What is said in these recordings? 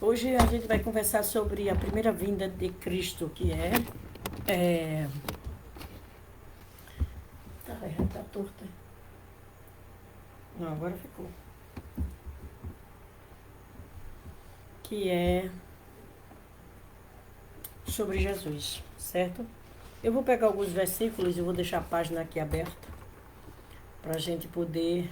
Hoje a gente vai conversar sobre a primeira vinda de Cristo, que tá torta. Não, agora ficou. Que é sobre Jesus, certo? Eu vou pegar alguns versículos e vou deixar a página aqui aberta para a gente poder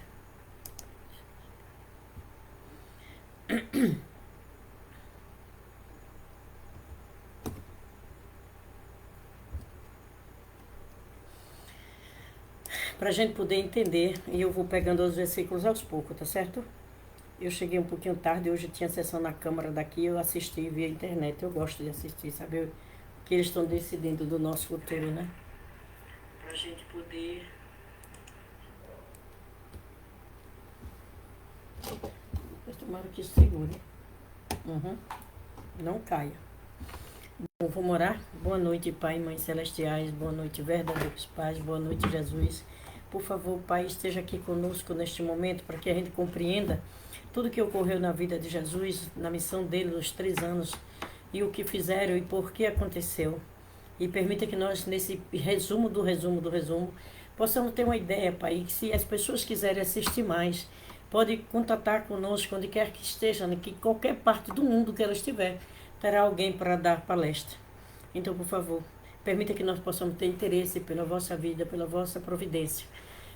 entender, e eu vou pegando os versículos aos poucos, tá certo? Eu cheguei um pouquinho tarde, hoje tinha sessão na Câmara daqui, eu assisti via internet, eu gosto de assistir, sabe? O que eles estão decidindo do nosso futuro, né? Pra gente poder... Eu tomara que segure. Não caia. Bom, vamos orar. Boa noite, Pai e Mãe Celestiais. Boa noite, verdadeiros pais. Boa noite, Jesus. Por favor, Pai, esteja aqui conosco neste momento para que a gente compreenda tudo que ocorreu na vida de Jesus, na missão dele nos 3 anos, e o que fizeram e por que aconteceu. E permita que nós, nesse resumo, possamos ter uma ideia, Pai, e que se as pessoas quiserem assistir mais, pode contatar conosco onde quer que esteja, que qualquer parte do mundo que ela estiver, terá alguém para dar palestra. Então, por favor, permita que nós possamos ter interesse pela vossa vida, pela vossa providência,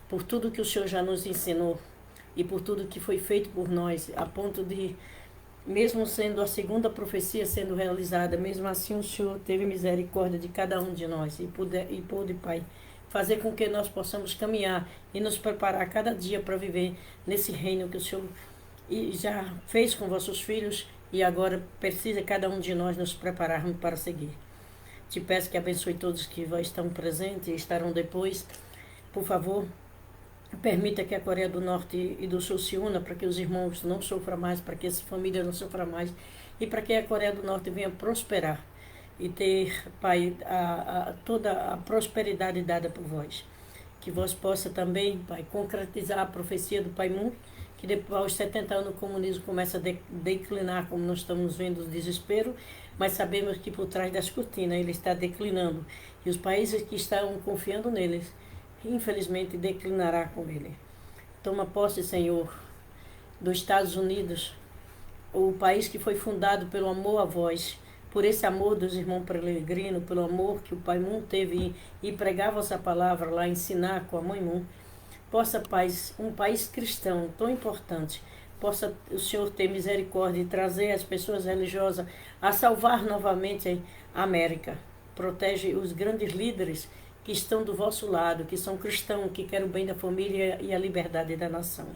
por tudo que o Senhor já nos ensinou e por tudo que foi feito por nós, a ponto de, mesmo sendo a segunda profecia sendo realizada, mesmo assim o Senhor teve misericórdia de cada um de nós e pôde, Pai, fazer com que nós possamos caminhar e nos preparar cada dia para viver nesse reino que o Senhor já fez com vossos filhos e agora precisa cada um de nós nos prepararmos para seguir. Te peço que abençoe todos que estão presentes e estarão depois. Por favor, permita que a Coreia do Norte e do Sul se una para que os irmãos não sofram mais, para que essa família não sofra mais e para que a Coreia do Norte venha prosperar e ter, Pai, toda a prosperidade dada por vós. Que vós possa também, Pai, concretizar a profecia do Pai Moon, que depois aos 70 anos o comunismo começa a declinar, como nós estamos vendo o desespero, mas sabemos que por trás das cortinas ele está declinando. E os países que estão confiando neles, infelizmente, declinará com ele. Toma posse, Senhor, dos Estados Unidos, o país que foi fundado pelo amor a vós, por esse amor dos irmãos peregrinos, pelo amor que o Pai Moon teve e pregar vossa palavra lá, ensinar com a Mãe Moon, possa, Pai, um país cristão tão importante, possa o Senhor ter misericórdia e trazer as pessoas religiosas a salvar novamente a América. Protege os grandes líderes que estão do vosso lado, que são cristãos, que querem o bem da família e a liberdade da nação.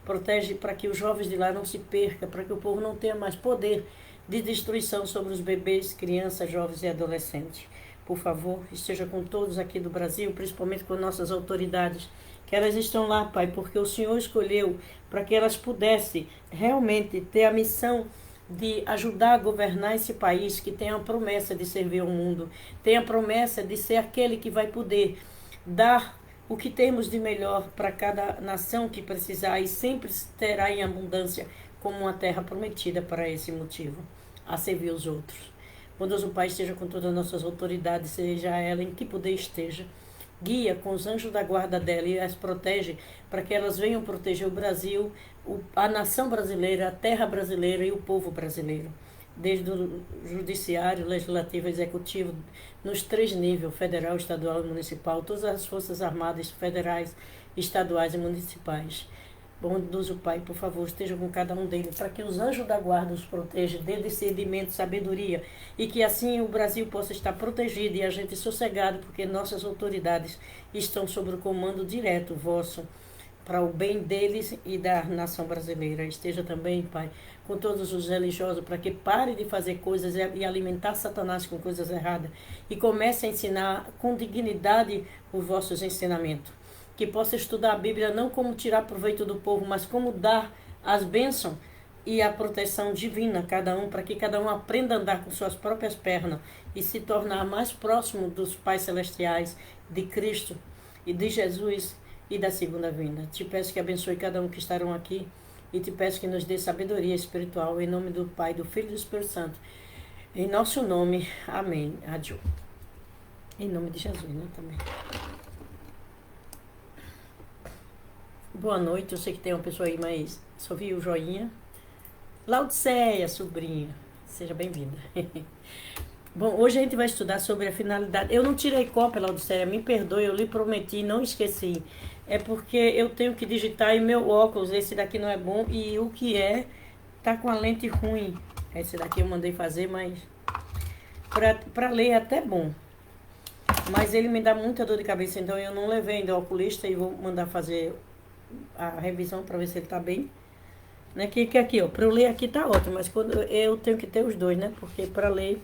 Protege para que os jovens de lá não se percam, para que o povo não tenha mais poder de destruição sobre os bebês, crianças, jovens e adolescentes. Por favor, esteja com todos aqui do Brasil, principalmente com nossas autoridades, que elas estão lá, Pai, porque o Senhor escolheu para que elas pudessem realmente ter a missão de ajudar a governar esse país, que tem a promessa de servir ao mundo, tem a promessa de ser aquele que vai poder dar o que temos de melhor para cada nação que precisar e sempre terá em abundância como uma terra prometida para esse motivo, a servir os outros. Bondoso Pai, esteja com todas as nossas autoridades, seja ela em que poder esteja, guia com os anjos da guarda dela e as protege para que elas venham proteger o Brasil, a nação brasileira, a terra brasileira e o povo brasileiro. Desde o judiciário, legislativo, executivo, nos 3 níveis, federal, estadual e municipal, todas as forças armadas federais, estaduais e municipais. Bondoso Pai, por favor, esteja com cada um deles, para que os anjos da guarda os protejam, dê discernimento, sabedoria, e que assim o Brasil possa estar protegido e a gente sossegado, porque nossas autoridades estão sob o comando direto vosso, para o bem deles e da nação brasileira. Esteja também, Pai, com todos os religiosos, para que parem de fazer coisas e alimentar Satanás com coisas erradas, e comece a ensinar com dignidade os vossos ensinamentos. Que possa estudar a Bíblia não como tirar proveito do povo, mas como dar as bênçãos e a proteção divina a cada um, para que cada um aprenda a andar com suas próprias pernas e se tornar mais próximo dos pais celestiais, de Cristo e de Jesus e da segunda vinda. Te peço que abençoe cada um que estarão aqui e te peço que nos dê sabedoria espiritual, em nome do Pai, do Filho e do Espírito Santo. Em nosso nome, amém. Adiós. Em nome de Jesus, né, também. Boa noite, eu sei que tem uma pessoa aí, mas só vi o joinha. Laodiceia, sobrinha, seja bem-vinda. Bom, hoje a gente vai estudar sobre a finalidade. Eu não tirei cópia, Laodiceia, me perdoe, eu lhe prometi, não esqueci. É porque eu tenho que digitar e meu óculos, esse daqui não é bom, e o que tá com a lente ruim. Esse daqui eu mandei fazer, mas pra ler é até bom. Mas ele me dá muita dor de cabeça, então eu não levei ainda ao oculista e vou mandar fazer a revisão para ver se ele tá bem. Né? Que aqui, ó, para eu ler aqui tá ótimo, mas quando eu tenho que ter os dois, né? Porque para ler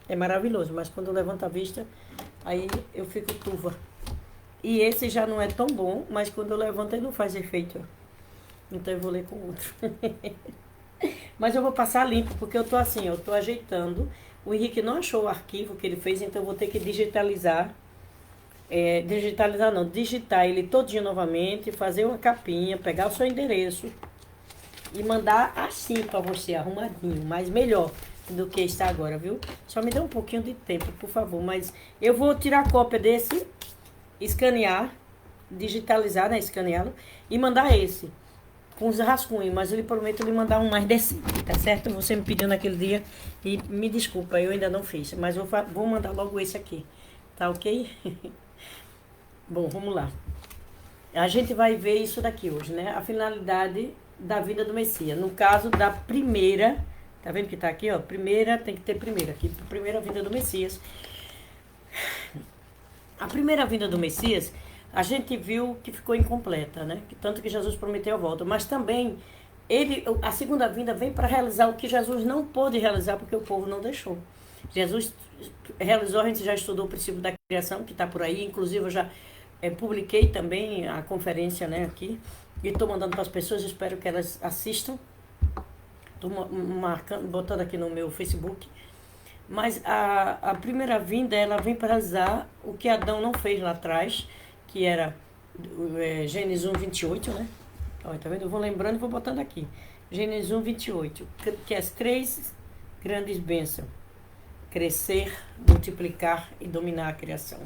é maravilhoso, mas quando eu levanto a vista, aí eu fico turva. E esse já não é tão bom, mas quando eu levanto ele não faz efeito. Então eu vou ler com outro. Mas eu vou passar limpo, porque eu tô assim, eu tô ajeitando. O Henrique não achou o arquivo que ele fez, então eu vou ter que digitalizar. Digitar ele todinho novamente, fazer uma capinha, pegar o seu endereço e mandar assim pra você, arrumadinho, mas melhor do que está agora, viu? Só me dê um pouquinho de tempo, por favor, mas eu vou tirar cópia desse, escanear, digitalizar, né, escaneá-lo e mandar esse, com os rascunhos, mas eu lhe prometo lhe mandar um mais decente, tá certo? Você me pediu naquele dia e me desculpa, eu ainda não fiz, mas vou mandar logo esse aqui, tá ok? Bom, vamos lá. A gente vai ver isso daqui hoje, né? A finalidade da vida do Messias. No caso da primeira, tá vendo que tá aqui, ó? Primeira, tem que ter primeira aqui. Primeira vinda do Messias. A primeira vinda do Messias, a gente viu que ficou incompleta, né? Tanto que Jesus prometeu a volta. Mas também, a segunda vinda vem para realizar o que Jesus não pôde realizar porque o povo não deixou. Jesus realizou, a gente já estudou o princípio da criação, que está por aí. Inclusive, eu já publiquei também a conferência, né, aqui. E estou mandando para as pessoas, espero que elas assistam. Estou marcando, botando aqui no meu Facebook. Mas a primeira vinda, ela vem para realizar o que Adão não fez lá atrás, que era Gênesis 1, 28, né? Olha, tá vendo? Eu vou lembrando e vou botando aqui. Gênesis 1, 28, que as 3 grandes bênçãos. Crescer, multiplicar e dominar a criação.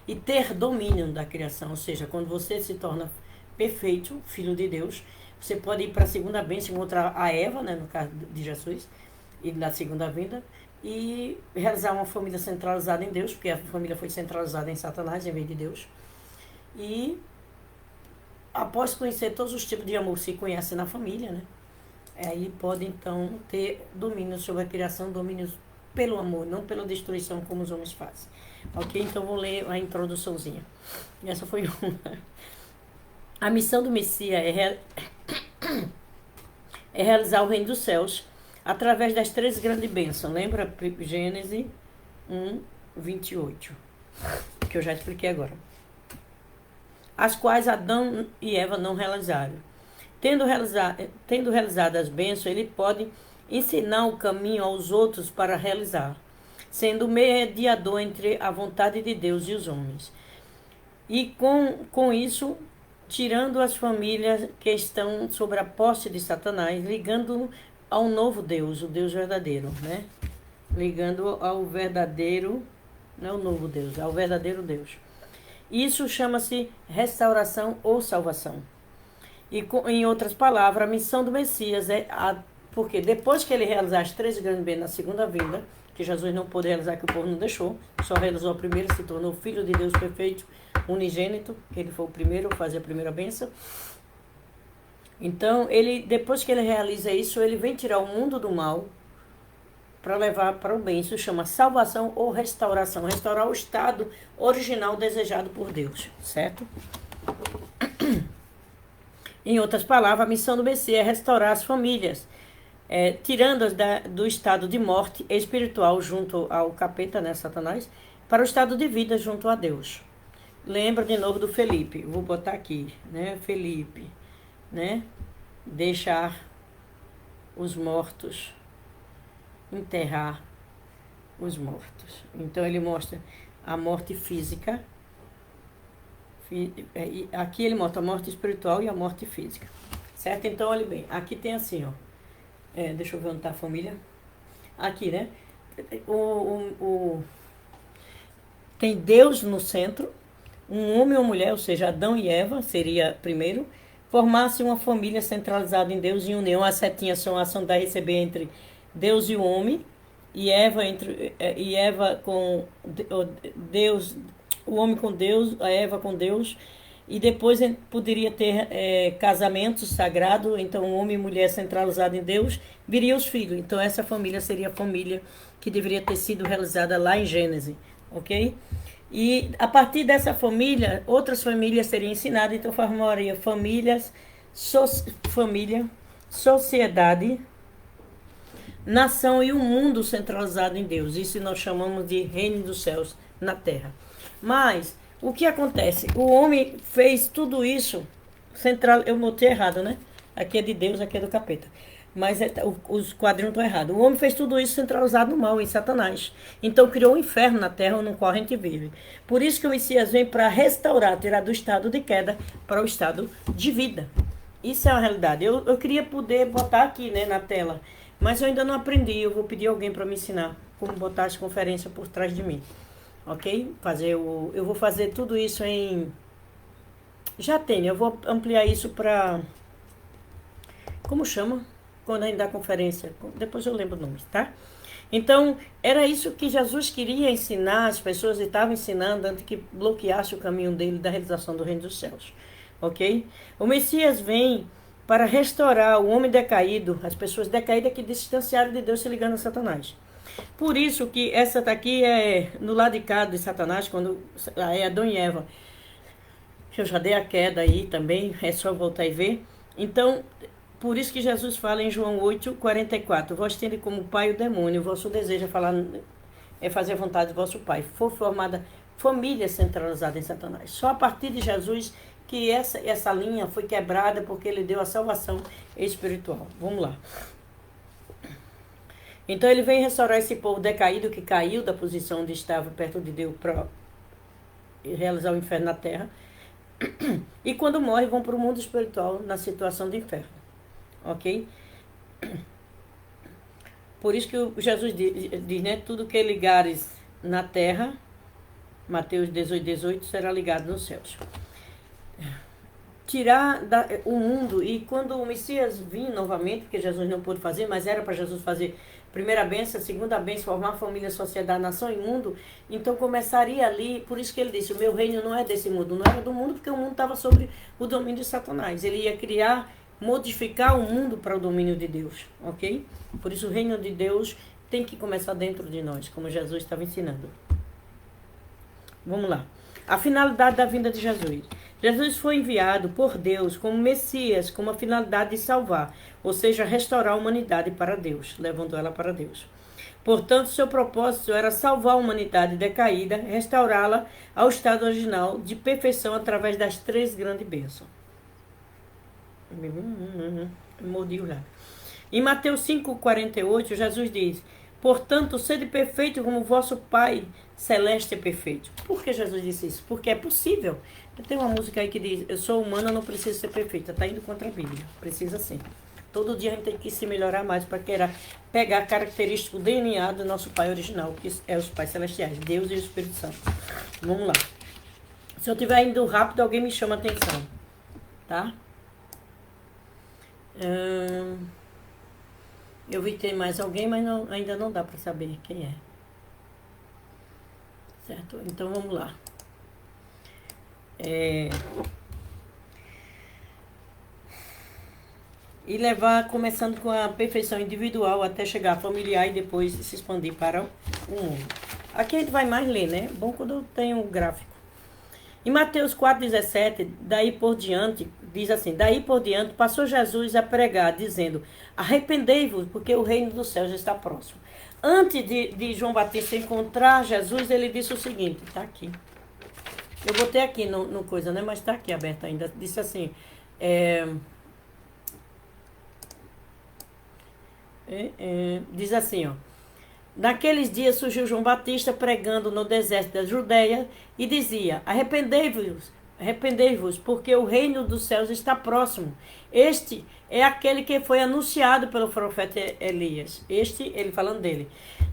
E ter domínio da criação, ou seja, quando você se torna perfeito, filho de Deus, você pode ir para a segunda bênção, encontrar a Eva, né, no caso de Jesus, e na segunda vinda, e realizar uma família centralizada em Deus, porque a família foi centralizada em Satanás em vez de Deus. E após conhecer todos os tipos de amor que se conhece na família, né, aí pode então ter domínio sobre a criação, domínio pelo amor, não pela destruição como os homens fazem. Ok? Então vou ler a introduçãozinha. Essa foi uma. A missão do Messias é realizar o reino dos céus através das 3 grandes bênçãos. Lembra? Gênesis 1, 28. Que eu já expliquei agora. As quais Adão e Eva não realizaram. Tendo realizado as bênçãos, ele pode ensinar o caminho aos outros para realizar, sendo mediador entre a vontade de Deus e os homens. E com isso, tirando as famílias que estão sob a posse de Satanás, ligando ao novo Deus, o Deus verdadeiro, né? Ligando ao verdadeiro, não é o novo Deus, ao verdadeiro Deus. Isso chama-se restauração ou salvação. E em outras palavras, a missão do Messias porque depois que ele realizar as 3 grandes bênçãos na segunda vinda, que Jesus não pôde realizar, que o povo não deixou, só realizou a primeira, se tornou filho de Deus perfeito, unigênito, que ele foi o primeiro a fazer a primeira bênção. Então, depois que ele realiza isso, ele vem tirar o mundo do mal para levar para o bem. Isso chama salvação ou restauração. Restaurar o estado original desejado por Deus, certo? Em outras palavras, a missão do Messias é restaurar as famílias, tirando-as do estado de morte espiritual junto ao capeta, né, Satanás, para o estado de vida junto a Deus. Lembra de novo do Felipe, vou botar aqui, né, Felipe, né, deixar os mortos, enterrar os mortos. Então ele mostra a morte física, aqui ele mostra a morte espiritual e a morte física, Certo? Então, olha bem, aqui tem assim, ó. Deixa eu ver onde está a família. Aqui, né? O, o, o- Tem Deus no centro, um homem ou mulher, ou seja, Adão e Eva, seria primeiro, formasse uma família centralizada em Deus em união. As setinhas são a ação da receber entre Deus e o homem, e Eva com Deus, o homem com Deus, a Eva com Deus, e depois poderia ter casamento sagrado, então homem e mulher centralizado em Deus, viria os filhos. Então essa família seria a família que deveria ter sido realizada lá em Gênesis, ok? E a partir dessa família, outras famílias seriam ensinadas, então formaria família, sociedade, nação e um mundo centralizado em Deus. Isso nós chamamos de reino dos céus na terra. Mas, o que acontece? O homem fez tudo isso, eu botei errado, né? Aqui é de Deus, aqui é do capeta. Mas os quadrinhos estão errados. O homem fez tudo isso centralizado no mal, em Satanás. Então criou um inferno na terra no qual a gente vive. Por isso que o Messias vem para restaurar, tirar do estado de queda para o estado de vida. Isso é uma realidade. Eu queria poder botar aqui, né, na tela, mas eu ainda não aprendi. Eu vou pedir alguém para me ensinar como botar as conferências por trás de mim. Ok? Eu vou fazer tudo isso em... Já tenho, eu vou ampliar isso para... Como chama? Quando ainda dá conferência. Depois eu lembro o nome, tá? Então, era isso que Jesus queria ensinar, as pessoas estavam ensinando antes que bloqueasse o caminho dele da realização do reino dos céus. Ok? O Messias vem para restaurar o homem decaído, as pessoas decaídas que distanciaram de Deus se ligando a Satanás. Por isso que essa daqui é no lado de cá de Satanás, quando é Adão e Eva. Eu já dei a queda aí também, é só voltar e ver. Então, por isso que Jesus fala em João 8:44, vós tende como pai o demônio, o vosso desejo é fazer a vontade do vosso pai. Foi formada família centralizada em Satanás. Só a partir de Jesus que essa linha foi quebrada, porque ele deu a salvação espiritual. Vamos lá. Então ele vem restaurar esse povo decaído que caiu da posição onde estava perto de Deus para realizar o inferno na terra. E quando morre vão para o mundo espiritual na situação de inferno. Ok? Por isso que Jesus diz, né? Tudo que ligares na terra, Mateus 18:18, será ligado nos céus. Tirar o mundo, e quando o Messias vir novamente, porque Jesus não pôde fazer, mas era para Jesus fazer primeira bênção, segunda bênção, formar família, sociedade, nação e mundo, então começaria ali, por isso que ele disse, o meu reino não é desse mundo, não era do mundo, porque o mundo estava sobre o domínio de Satanás. Ele ia criar, modificar o mundo para o domínio de Deus, ok? Por isso o reino de Deus tem que começar dentro de nós, como Jesus estava ensinando. Vamos lá. A finalidade da vinda de Jesus. Jesus foi enviado por Deus como Messias, com a finalidade de salvar, ou seja, restaurar a humanidade para Deus, levando ela para Deus. Portanto, seu propósito era salvar a humanidade decaída, restaurá-la ao estado original de perfeição através das 3 grandes bênçãos. Mordi o lábio. Em Mateus 5:48, Jesus diz, portanto, sede perfeito como vosso Pai Celeste é perfeito. Por que Jesus disse isso? Porque é possível. Tem uma música aí que diz, eu sou humana, não preciso ser perfeita. Está indo contra a Bíblia. Precisa sim. Todo dia a gente tem que se melhorar mais para pegar a característica, o DNA do nosso Pai original, que é os Pais Celestiais, Deus e o Espírito Santo. Vamos lá. Se eu estiver indo rápido, alguém me chama a atenção. Tá? Eu vi que tem mais alguém, mas ainda não dá para saber quem é. Certo? Então vamos lá. E levar, começando com a perfeição individual até chegar familiar e depois se expandir para o mundo. Aqui a gente vai mais ler, né? Bom quando eu tenho o gráfico. Em Mateus 4:17, daí por diante, diz assim, daí por diante passou Jesus a pregar, dizendo, arrependei-vos, porque o reino dos céus está próximo. Antes de João Batista encontrar Jesus, ele disse o seguinte, tá aqui. Eu botei aqui no coisa, né? Mas está aqui aberto ainda. Disse assim, diz assim, ó. Naqueles dias surgiu João Batista pregando no deserto da Judeia e dizia, arrependei-vos, porque o reino dos céus está próximo. Este é aquele que foi anunciado pelo profeta Elias. Este, ele falando dele.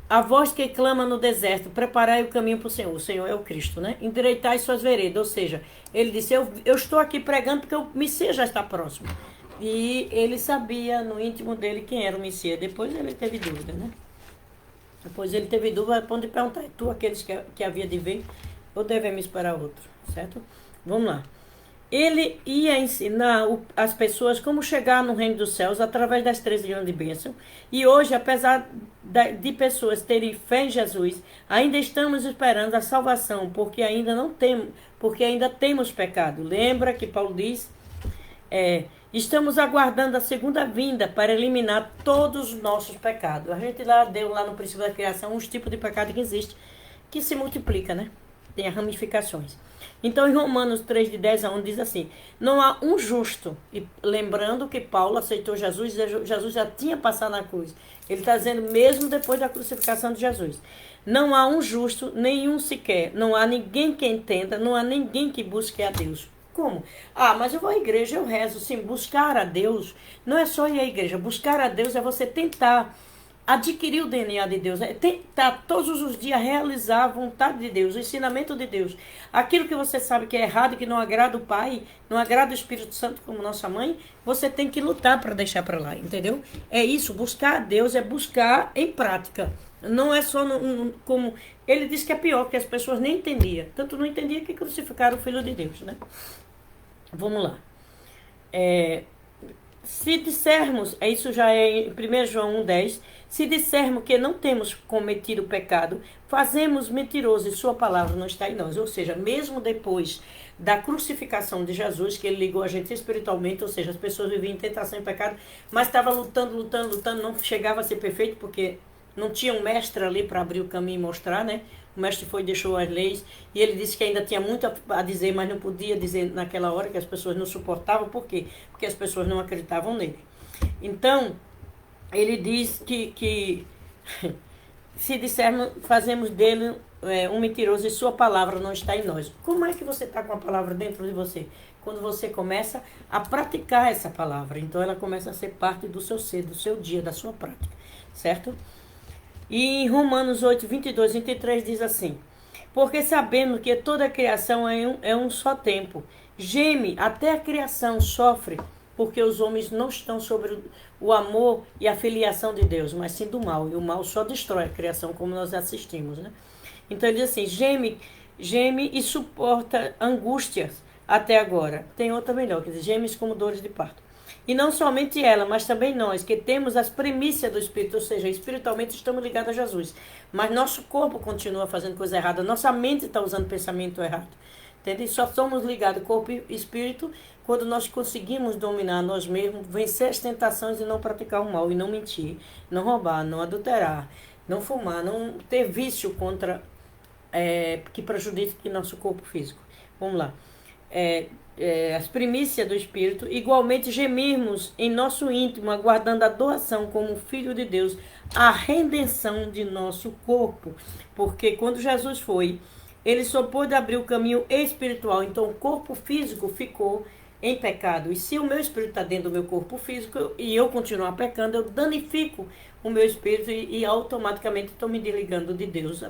A voz que clama no deserto, preparai o caminho para o Senhor. O Senhor é o Cristo, né? Endireitai suas veredas. Ou seja, ele disse, eu estou aqui pregando porque o Messias já está próximo. E ele sabia no íntimo dele quem era o Messias. Depois ele teve dúvida, né? Depois ele teve dúvida, pode perguntar, tu aqueles que havia de ver, ou devemos esperar outro, certo? Vamos lá. Ele ia ensinar as pessoas como chegar no reino dos céus através das 13 grandes bênçãos. E hoje, apesar de pessoas terem fé em Jesus, ainda estamos esperando a salvação, porque ainda temos pecado. Lembra que Paulo diz, estamos aguardando a segunda vinda para eliminar todos os nossos pecados. A gente deu lá no princípio da criação uns tipos de pecado que existe, que se multiplica, né? Tem ramificações. Então, em Romanos 3, de 10 a 11, diz assim, não há um justo. E lembrando que Paulo aceitou Jesus, Jesus já tinha passado na cruz. Ele está dizendo, mesmo depois da crucificação de Jesus. Não há um justo, nenhum sequer. Não há ninguém que entenda, não há ninguém que busque a Deus. Como? Ah, mas eu vou à igreja, eu rezo. Sim, buscar a Deus não é só ir à igreja. Buscar a Deus é você tentar adquirir o DNA de Deus, tentar todos os dias realizar a vontade de Deus, o ensinamento de Deus. Aquilo que você sabe que é errado, que não agrada o Pai, não agrada o Espírito Santo como nossa mãe, você tem que lutar para deixar para lá, entendeu? É isso, buscar a Deus é buscar em prática. Não é só como... Ele disse que é pior, que as pessoas nem entendiam. Tanto não entendiam que crucificaram o Filho de Deus, né? Vamos lá. Se dissermos, isso já é em 1 João 1,10, se dissermos que não temos cometido pecado, fazemos mentiroso e sua palavra não está em nós. Ou seja, mesmo depois da crucificação de Jesus, que ele ligou a gente espiritualmente, ou seja, as pessoas viviam em tentação e pecado, mas estava lutando, não chegava a ser perfeito, porque não tinha um mestre ali para abrir o caminho e mostrar, né? O mestre foi e deixou as leis, e ele disse que ainda tinha muito a dizer, mas não podia dizer naquela hora, que as pessoas não suportavam. Por quê? Porque as pessoas não acreditavam nele. Então, ele diz que se dissermos, fazemos dele um mentiroso e sua palavra não está em nós. Como é que você está com a palavra dentro de você? Quando você começa a praticar essa palavra. Então, ela começa a ser parte do seu ser, do seu dia, da sua prática, certo? E em Romanos 8, 22, 23 diz assim, porque sabemos que toda a criação é um só tempo. Geme, até a criação sofre, porque os homens não estão sobre o amor e a filiação de Deus, mas sim do mal. E o mal só destrói a criação, como nós assistimos, né? Então ele diz assim, geme e suporta angústias até agora. Tem outra melhor, que diz, gemes como dores de parto. E não somente ela, mas também nós, que temos as primícias do Espírito, ou seja, espiritualmente estamos ligados a Jesus. Mas nosso corpo continua fazendo coisa errada, nossa mente está usando pensamento errado. Entende? Só somos ligados corpo e espírito quando nós conseguimos dominar nós mesmos, vencer as tentações e não praticar o mal, e não mentir, não roubar, não adulterar, não fumar, não ter vício que prejudique nosso corpo físico. Vamos lá. As primícias do Espírito, igualmente gemirmos em nosso íntimo, aguardando a doação como Filho de Deus, a redenção de nosso corpo. Porque quando Jesus foi, ele só pôde abrir o caminho espiritual, então o corpo físico ficou em pecado. E se o meu espírito está dentro do meu corpo físico e eu continuar pecando, eu danifico o meu espírito e automaticamente estou me desligando de Deus,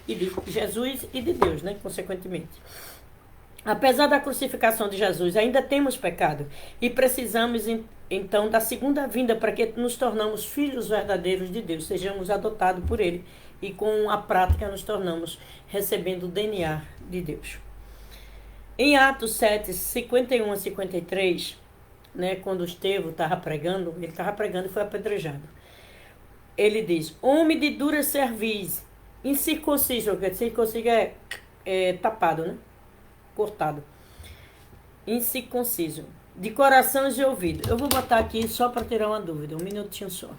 e de Jesus e de Deus, né? Consequentemente. Apesar da crucificação de Jesus, ainda temos pecado e precisamos então da segunda vinda para que nos tornamos filhos verdadeiros de Deus, sejamos adotados por Ele e com a prática nos tornamos recebendo o DNA de Deus. Em Atos 7, 51 a 53, né, quando Estevão estava pregando, ele estava pregando e foi apedrejado. Ele diz, homem de dura cerviz, incircunciso, que circunciso é tapado, né? Cortado, incircunciso, de coração e de ouvido. Eu vou botar aqui só para tirar uma dúvida, um minutinho só.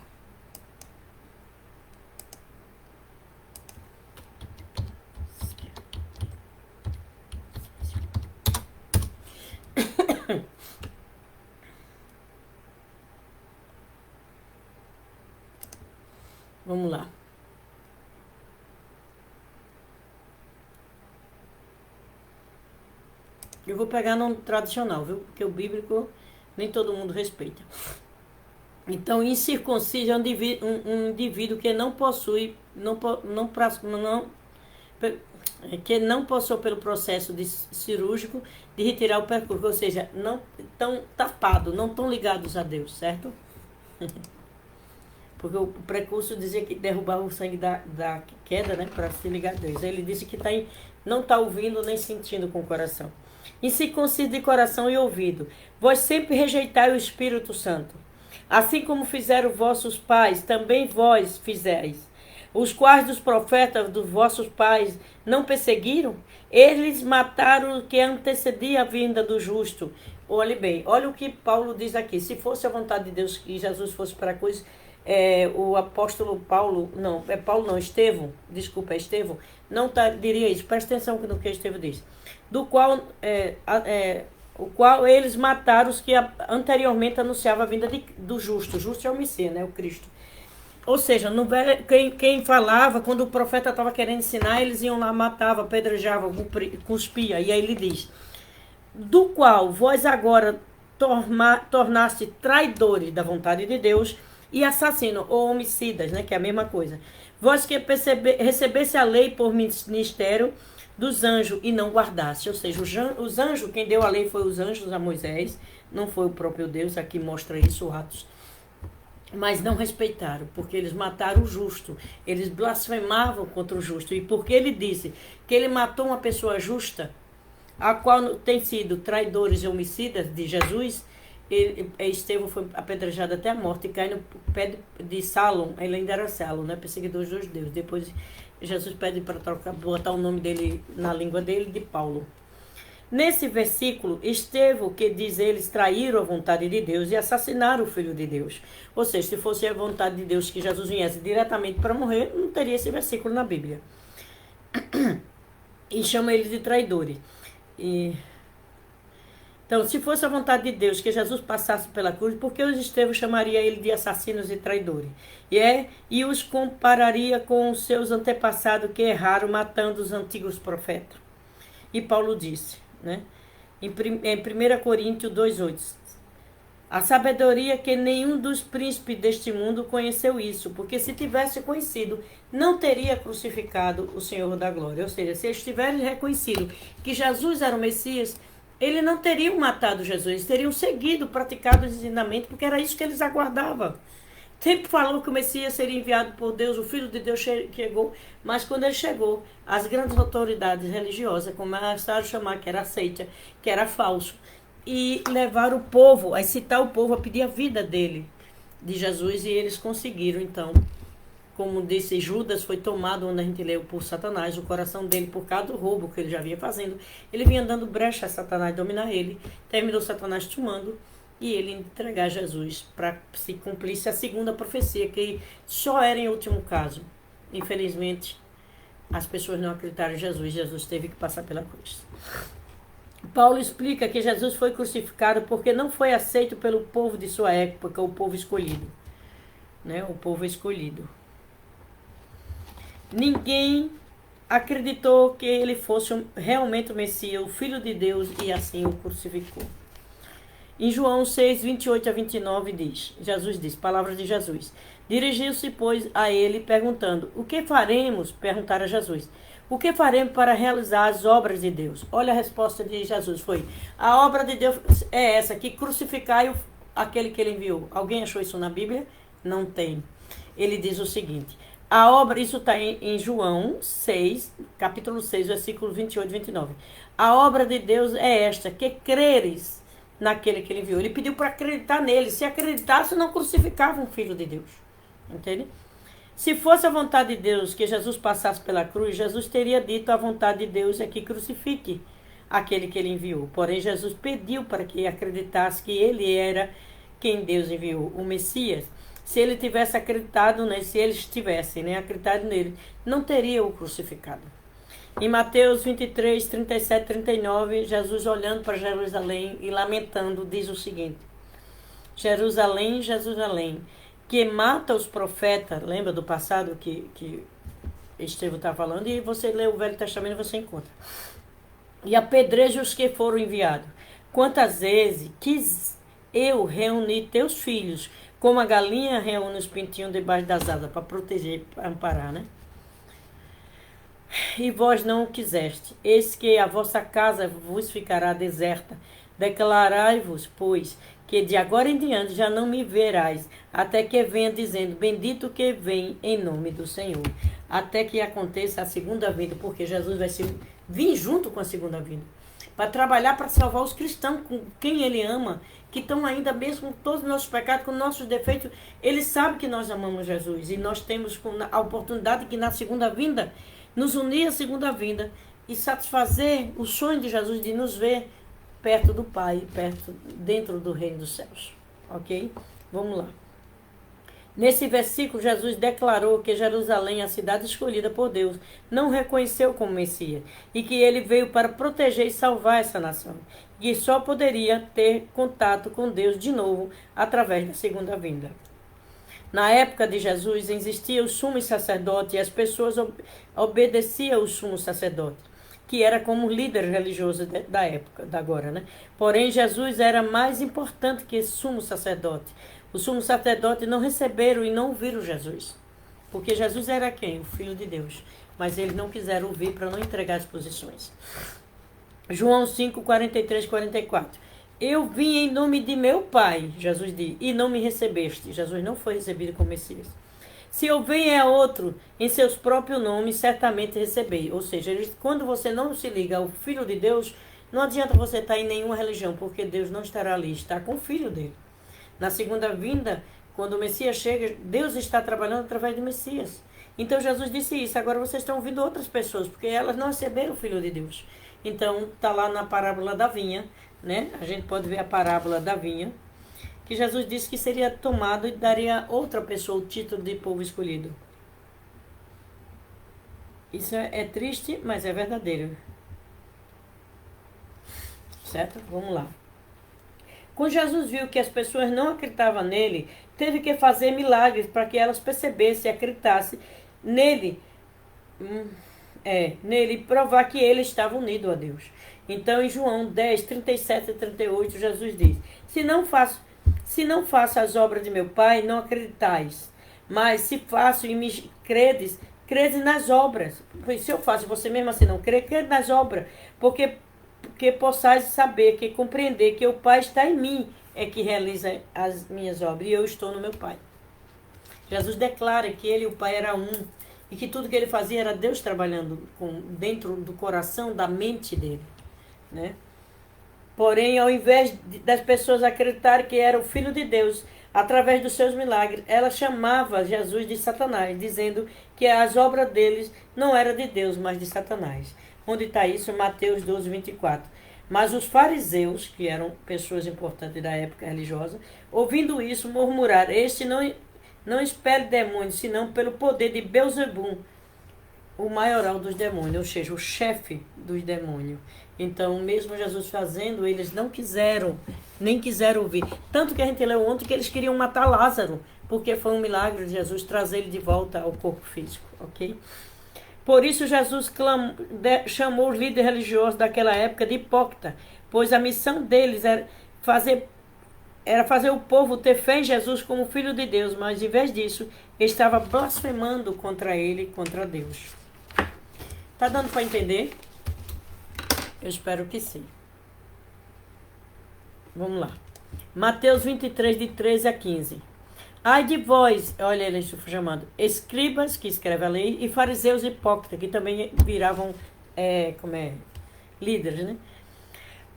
Vamos lá. Eu vou pegar no tradicional, viu? Porque o bíblico nem todo mundo respeita. Então, incircunciso é um indivíduo que não possui, que não passou pelo processo cirúrgico de retirar o percurso, ou seja, não estão tapados, não estão ligados a Deus, certo? Porque o precurso dizia que derrubava o sangue da queda, né, para se ligar a Deus. Ele disse que não está ouvindo nem sentindo com o coração. Incircunciso de coração e ouvido, vós sempre rejeitai o Espírito Santo. Assim como fizeram vossos pais, também vós fizeis. Os quais dos profetas dos vossos pais não perseguiram? Eles mataram o que antecedia a vinda do justo. Olhe bem, olha o que Paulo diz aqui. Se fosse a vontade de Deus que Jesus fosse para a cruz, o apóstolo Estevão, não diria isso. Presta atenção no que Estevão diz. O qual eles mataram os que anteriormente anunciavam a vinda do justo. O justo é o Messias, né? O Cristo. Ou seja, quem falava, quando o profeta estava querendo ensinar, eles iam lá, matavam, apedrejavam, cuspia. E aí ele diz, do qual vós agora tornaste traidores da vontade de Deus e assassinos ou homicidas, né? Que é a mesma coisa. Vós que recebesse a lei por ministério dos anjos e não guardaste. Ou seja, os anjos, quem deu a lei foi os anjos a Moisés, não foi o próprio Deus, aqui mostra isso, Atos. Mas não respeitaram, porque eles mataram o justo, eles blasfemavam contra o justo. E porque ele disse que ele matou uma pessoa justa, a qual tem sido traidores e homicidas de Jesus, Estevão foi apedrejado até a morte e cai no pé de Salom, ele ainda era Salom, né, perseguidor dos judeus. Depois Jesus pede para botar o nome dele na língua dele, de Paulo. Nesse versículo, Estevão, que diz eles traíram a vontade de Deus e assassinaram o Filho de Deus. Ou seja, se fosse a vontade de Deus que Jesus viesse diretamente para morrer, não teria esse versículo na Bíblia. E chama eles de traidores. Então, se fosse a vontade de Deus que Jesus passasse pela cruz, por que os Estevão chamaria ele de assassinos e traidores? E os compararia com os seus antepassados que erraram matando os antigos profetas. E Paulo disse, né, em 1 Coríntios 2,8, a sabedoria que nenhum dos príncipes deste mundo conheceu isso, porque se tivesse conhecido, não teria crucificado o Senhor da glória. Ou seja, se eles tivessem reconhecido que Jesus era o Messias, eles não teriam matado Jesus, eles teriam seguido, praticado os ensinamentos, porque era isso que eles aguardavam. Sempre falou que o Messias seria enviado por Deus, o Filho de Deus chegou, mas quando ele chegou, as grandes autoridades religiosas começaram a chamar que era seita, que era falso, e levaram o povo, a incitar o povo a pedir a vida dele, de Jesus, e eles conseguiram. Então, como disse, Judas foi tomado, onde a gente leu, por Satanás, o coração dele, por causa do roubo que ele já vinha fazendo. Ele vinha dando brecha a Satanás dominar ele, terminou Satanás tomando, e ele entregar Jesus para se cumprisse a segunda profecia, que só era em último caso. Infelizmente, as pessoas não acreditaram em Jesus, Jesus teve que passar pela cruz. Paulo explica que Jesus foi crucificado porque não foi aceito pelo povo de sua época, o povo escolhido. Né? O povo escolhido. Ninguém acreditou que ele fosse realmente o Messias, o Filho de Deus, e assim o crucificou. Em João 6, 28 a 29 Jesus diz, palavras de Jesus. Dirigiu-se, pois, a ele, perguntando, o que faremos? Perguntaram a Jesus. O que faremos para realizar as obras de Deus? Olha a resposta de Jesus, foi, a obra de Deus é essa, que crucificai aquele que ele enviou. Alguém achou isso na Bíblia? Não tem. Ele diz o seguinte, a obra, isso está em João 6, capítulo 6, versículo 28 e 29. A obra de Deus é esta, que creres naquele que ele enviou. Ele pediu para acreditar nele. Se acreditasse, não crucificava um filho de Deus. Entende? Se fosse a vontade de Deus que Jesus passasse pela cruz, Jesus teria dito a vontade de Deus é que crucifique aquele que ele enviou. Porém, Jesus pediu para que acreditasse que ele era quem Deus enviou, o Messias. Se ele tivesse acreditado, né, se eles tivessem, né, acreditado nele, não teria o crucificado. Em Mateus 23, 37, 39, Jesus olhando para Jerusalém e lamentando, diz o seguinte, Jerusalém, Jerusalém, que mata os profetas, lembra do passado que Estevão está falando, e você lê o Velho Testamento e você encontra. e apedreja os que foram enviados. Quantas vezes quis eu reunir teus filhos, como a galinha reúne os pintinhos debaixo das asas, para proteger, para amparar, né? E vós não o quiseste. Eis que a vossa casa vos ficará deserta. Declarai-vos, pois, que de agora em diante já não me verás, até que venha dizendo, bendito que vem em nome do Senhor. Até que aconteça a segunda vinda, porque Jesus vai vir junto com a segunda vinda. Para trabalhar, para salvar os cristãos, com quem Ele ama, que estão ainda mesmo com todos os nossos pecados, com nossos defeitos. Ele sabe que nós amamos Jesus. E nós temos a oportunidade que na segunda vinda, nos unir à segunda vinda e satisfazer o sonho de Jesus de nos ver perto do Pai, dentro do reino dos céus. Ok? Vamos lá. Nesse versículo, Jesus declarou que Jerusalém, a cidade escolhida por Deus, não reconheceu como Messias e que ele veio para proteger e salvar essa nação, e só poderia ter contato com Deus de novo através da segunda vinda. Na época de Jesus existia o sumo sacerdote e as pessoas obedeciam ao sumo sacerdote, que era como líder religioso da época, da agora, né? Porém, Jesus era mais importante que sumo sacerdote. O sumo sacerdote não receberam e não ouviram Jesus. Porque Jesus era quem? O Filho de Deus. Mas eles não quiseram ouvir para não entregar as posições. João 5, 43, 44. Eu vim em nome de meu Pai, Jesus diz, e não me recebeste. Jesus não foi recebido como Messias. Se eu venho outro em seus próprios nomes, certamente recebei. Ou seja, quando você não se liga ao Filho de Deus, não adianta você estar em nenhuma religião, porque Deus não estará ali, está com o Filho dele. Na segunda vinda, quando o Messias chega, Deus está trabalhando através do Messias. Então Jesus disse isso. Agora vocês estão ouvindo outras pessoas, porque elas não receberam o Filho de Deus. Então está lá na parábola da vinha, né? A gente pode ver a parábola da vinha, que Jesus disse que seria tomado e daria a outra pessoa o título de povo escolhido. Isso é triste, mas é verdadeiro. Certo? Vamos lá. Quando Jesus viu que as pessoas não acreditavam nele, teve que fazer milagres para que elas percebessem e acreditassem nele. Nele provar que ele estava unido a Deus. Então, em João 10, 37 e 38, Jesus diz, se não faço as obras de meu Pai, não acreditais. Mas se faço e me credes nas obras. Pois se eu faço e você mesmo assim não crede nas obras. Porque possais saber, que compreender que o Pai está em mim, é que realiza as minhas obras. E eu estou no meu Pai. Jesus declara que ele e o Pai eram um. E que tudo que ele fazia era Deus trabalhando dentro do coração, da mente dele. Né? Porém, ao invés das pessoas acreditarem que era o Filho de Deus, através dos seus milagres, ela chamava Jesus de Satanás, dizendo que as obras deles não eram de Deus, mas de Satanás. Onde está isso? Mateus 12, 24. Mas os fariseus, que eram pessoas importantes da época religiosa, ouvindo isso, murmuraram, este não expele demônios, senão pelo poder de Beelzebum, o maioral dos demônios, ou seja, o chefe dos demônios. Então, mesmo Jesus fazendo, eles não quiseram, nem quiseram ouvir. Tanto que a gente leu ontem que eles queriam matar Lázaro, porque foi um milagre de Jesus trazer ele de volta ao corpo físico, ok? Por isso, Jesus chamou os líderes religiosos daquela época de hipócrita, pois a missão deles era fazer o povo ter fé em Jesus como Filho de Deus, mas em vez disso, estava blasfemando contra ele e contra Deus. Tá dando para entender? Eu espero que sim. Vamos lá. Mateus 23, de 13 a 15. Ai de vós, olha ele chamando, escribas, que escreve a lei, e fariseus hipócritas, que também viravam, líderes, né?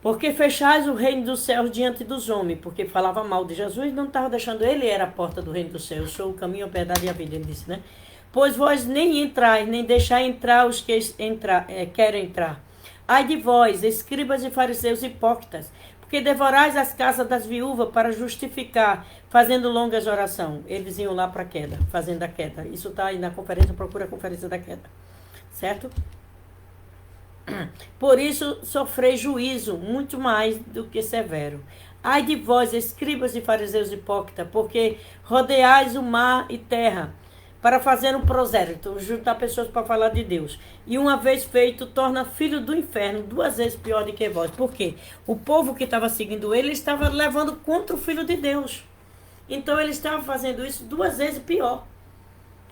Porque fechais o reino dos céus diante dos homens, porque falava mal de Jesus, não estava deixando ele, era a porta do reino dos céus, eu sou o caminho, a verdade e a vida, ele disse, né? Pois vós nem entrais, nem deixai entrar os que querem entrar. Ai de vós, escribas e fariseus hipócritas, porque devorais as casas das viúvas para justificar, fazendo longas orações. Eles iam lá para a queda, fazendo a queda. Isso está aí na conferência, procura a conferência da queda. Certo? Por isso sofrei juízo, muito mais do que severo. Ai de vós, escribas e fariseus hipócritas, porque rodeais o mar e terra, para fazer um prosélito, juntar pessoas para falar de Deus. E uma vez feito, torna filho do inferno 2 vezes pior do que vós. Por quê? O povo que estava seguindo ele estava levando contra o Filho de Deus. Então ele estava fazendo isso 2 vezes pior.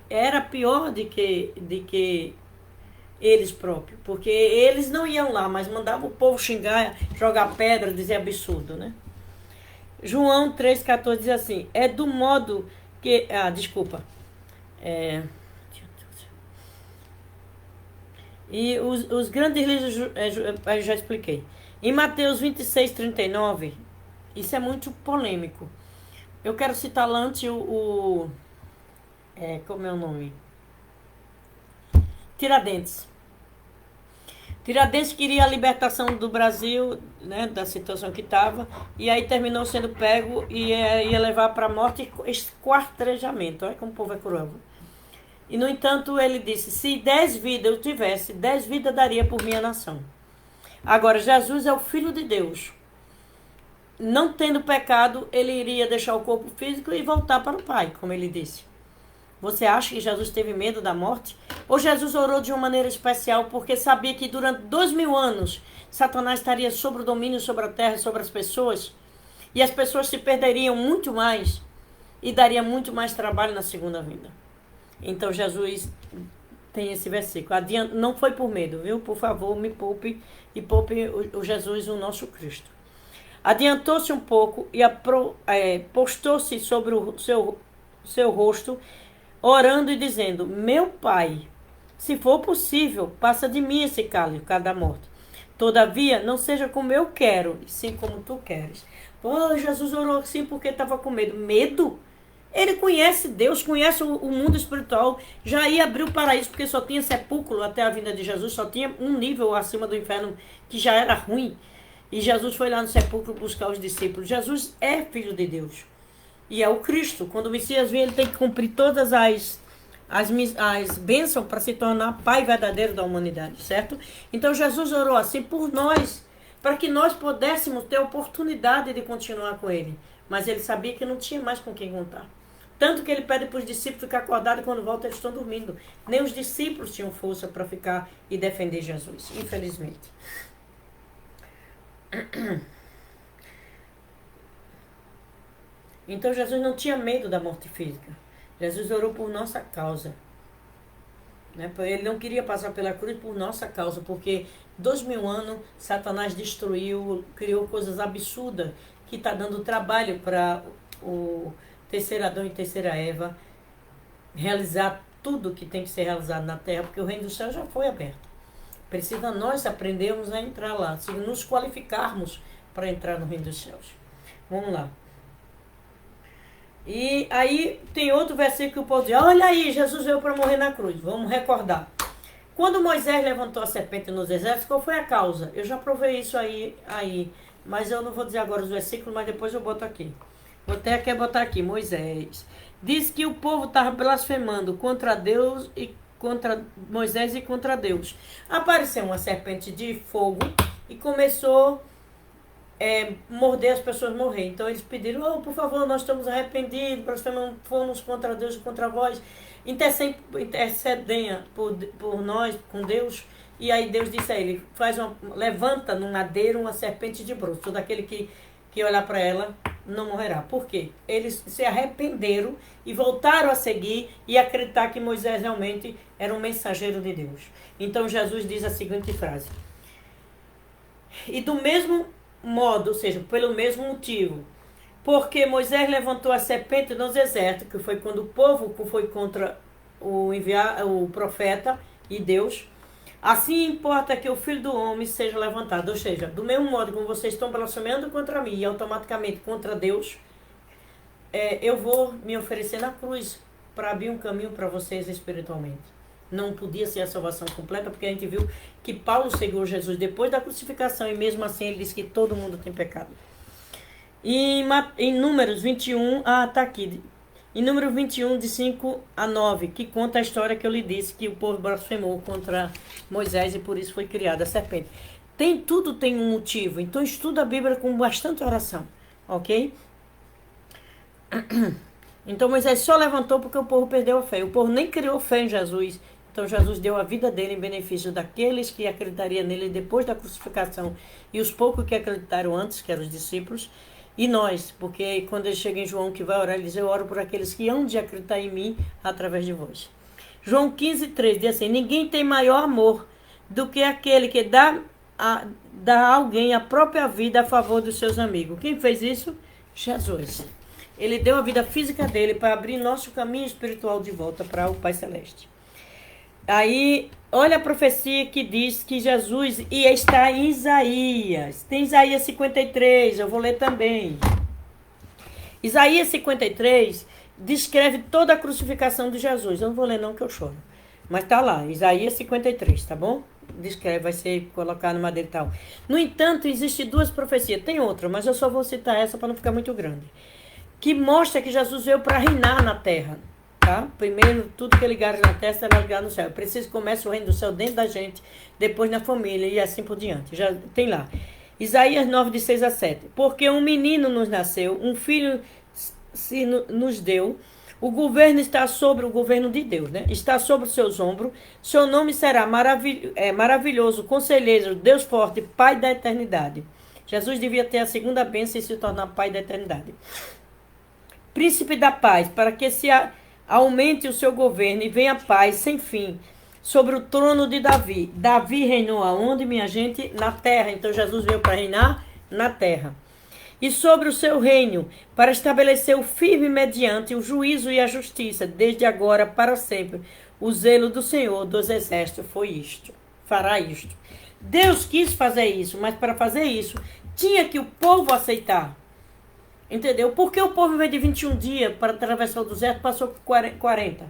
Era pior do que eles próprios. Porque eles não iam lá, mas mandavam o povo xingar, jogar pedra, dizer absurdo, né? João 3,14 diz assim, é do modo que... E os grandes livros, eu já expliquei. Em Mateus 26,39, isso é muito polêmico. Eu quero citar lá antes como é o nome? Tiradentes. Tiradentes queria a libertação do Brasil, né, da situação que estava, e aí terminou sendo pego e ia levar para a morte e esquartejamento. Olha como o povo é cruel. E, no entanto, ele disse, se 10 vidas eu tivesse, 10 vidas daria por minha nação. Agora, Jesus é o Filho de Deus. Não tendo pecado, ele iria deixar o corpo físico e voltar para o Pai, como ele disse. Você acha que Jesus teve medo da morte? Ou Jesus orou de uma maneira especial porque sabia que durante 2000 anos Satanás estaria sobre o domínio sobre a terra, sobre as pessoas, e as pessoas se perderiam muito mais e daria muito mais trabalho na segunda vinda. Então Jesus tem esse versículo. Não foi por medo, viu? Por favor, me poupe e poupe o Jesus, o nosso Cristo. Adiantou-se um pouco e postou-se sobre o seu rosto, orando e dizendo, meu Pai, se for possível, passa de mim esse cálice, o cálice da morte. Todavia, não seja como eu quero, e sim como tu queres. Pô, Jesus orou assim porque estava com medo. Medo? Ele conhece Deus, conhece o mundo espiritual, já ia abrir o paraíso, porque só tinha sepulcro até a vinda de Jesus, só tinha um nível acima do inferno que já era ruim. E Jesus foi lá no sepulcro buscar os discípulos. Jesus é Filho de Deus. E é o Cristo. Quando o Messias vem, ele tem que cumprir todas as bênçãos para se tornar Pai verdadeiro da humanidade, certo? Então Jesus orou assim por nós, para que nós pudéssemos ter a oportunidade de continuar com ele. Mas ele sabia que não tinha mais com quem contar. Tanto que ele pede para os discípulos ficar acordados e quando voltam eles estão dormindo. Nem os discípulos tinham força para ficar e defender Jesus, infelizmente. Então Jesus não tinha medo da morte física. Jesus orou por nossa causa. Ele não queria passar pela cruz por nossa causa, porque 2000 anos Satanás destruiu, criou coisas absurdas, que está dando trabalho para o terceiro Adão e terceira Eva realizar tudo que tem que ser realizado na terra, porque o reino do céu já foi aberto. Precisa nós aprendermos a entrar lá, se nos qualificarmos para entrar no reino dos céus. Vamos lá. E aí tem outro versículo que o povo diz, olha aí, Jesus veio para morrer na cruz. Vamos recordar. Quando Moisés levantou a serpente nos exércitos, qual foi a causa? Eu já provei isso aí, mas eu não vou dizer agora os versículos, mas depois eu boto aqui. Vou até aqui botar aqui, Moisés. Diz que o povo estava blasfemando contra Deus e contra Moisés e contra Deus. Apareceu uma serpente de fogo e começou morder, as pessoas morrer. Então eles pediram, por favor, nós estamos arrependidos, fomos contra Deus e contra vós, intercedem por nós, com Deus. E aí Deus disse a ele, levanta no madeiro uma serpente de bronze, todo aquele que olhar para ela não morrerá. Por quê? Eles se arrependeram e voltaram a seguir e acreditar que Moisés realmente era um mensageiro de Deus. Então Jesus diz a seguinte frase, e do mesmo modo, ou seja, pelo mesmo motivo, porque Moisés levantou a serpente nos desertos, que foi quando o povo foi contra o profeta e Deus, assim importa que o Filho do Homem seja levantado. Ou seja, do mesmo modo como vocês estão blasfemando contra mim e automaticamente contra Deus, eu vou me oferecer na cruz para abrir um caminho para vocês espiritualmente. Não podia ser a salvação completa, porque a gente viu que Paulo seguiu Jesus depois da crucificação e mesmo assim ele disse que todo mundo tem pecado. E em Números 21, tá aqui. Em número 21, de 5 a 9, que conta a história que eu lhe disse, que o povo blasfemou contra Moisés e por isso foi criada a serpente. Tudo tem um motivo, então estuda a Bíblia com bastante oração, ok? Então Moisés só levantou porque o povo perdeu a fé. O povo nem criou fé em Jesus. Então Jesus deu a vida dele em benefício daqueles que acreditariam nele depois da crucificação. E os poucos que acreditaram antes, que eram os discípulos. E nós, porque quando ele chega em João que vai orar, ele diz, eu oro por aqueles que hão de acreditar em mim através de vós. João 15:3 diz assim, ninguém tem maior amor do que aquele que dá a alguém a própria vida a favor dos seus amigos. Quem fez isso? Jesus. Ele deu a vida física dele para abrir nosso caminho espiritual de volta para o Pai Celeste. Aí, olha a profecia que diz que Jesus ia estar em Isaías. Tem Isaías 53, eu vou ler também. Isaías 53 descreve toda a crucificação de Jesus. Eu não vou ler não que eu choro. Mas tá lá, Isaías 53, tá bom? Descreve, vai ser colocado no madeira e tal. No entanto, existem duas profecias. Tem outra, mas eu só vou citar essa para não ficar muito grande. Que mostra que Jesus veio para reinar na terra. Tá? Primeiro, tudo que é ligado na terra será ligado no céu. Preciso que comece o reino do céu dentro da gente, depois na família e assim por diante. Já tem lá. Isaías 9, de 6 a 7. Porque um menino nos nasceu, um filho nos deu, o governo está sobre o governo de Deus, né? Está sobre os seus ombros. Seu nome será maravilhoso, conselheiro, Deus forte, Pai da eternidade. Jesus devia ter a segunda bênção e se tornar Pai da eternidade. Príncipe da paz, para que se aumente o seu governo e venha paz sem fim sobre o trono de Davi. Davi reinou aonde, minha gente? Na terra. Então Jesus veio para reinar na terra. E sobre o seu reino, para estabelecer o firme mediante o juízo e a justiça, desde agora para sempre. O zelo do Senhor dos Exércitos foi isto, fará isto. Deus quis fazer isso, mas para fazer isso, tinha que o povo aceitar. Entendeu? Porque o povo veio de 21 dias para atravessar o deserto, passou por 40.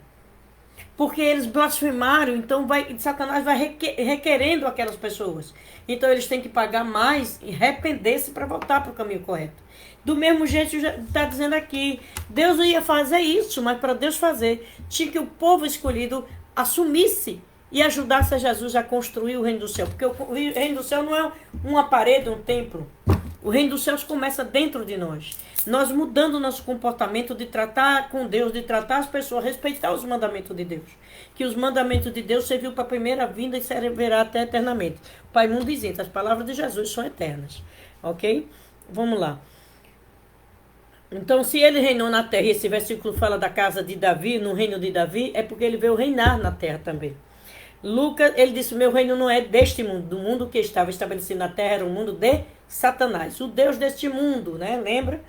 Porque eles blasfemaram, então Satanás vai requerendo aquelas pessoas. Então eles têm que pagar mais e arrepender-se para voltar para o caminho correto. Do mesmo jeito está dizendo aqui, Deus ia fazer isso, mas para Deus fazer, tinha que o povo escolhido assumisse e ajudasse a Jesus a construir o reino do céu. Porque o reino do céu não é uma parede, um templo. O reino dos céus começa dentro de nós. Nós mudando o nosso comportamento de tratar com Deus, de tratar as pessoas, respeitar os mandamentos de Deus. Que os mandamentos de Deus serviu para a primeira vinda e servirá até eternamente. O Pai Mundo dizendo, as palavras de Jesus são eternas. Ok? Vamos lá. Então, se ele reinou na terra, e esse versículo fala da casa de Davi, no reino de Davi, é porque ele veio reinar na terra também. Lucas, ele disse, meu reino não é deste mundo, do mundo que estava estabelecido na terra, era um mundo de Satanás, o Deus deste mundo, né? Lembra?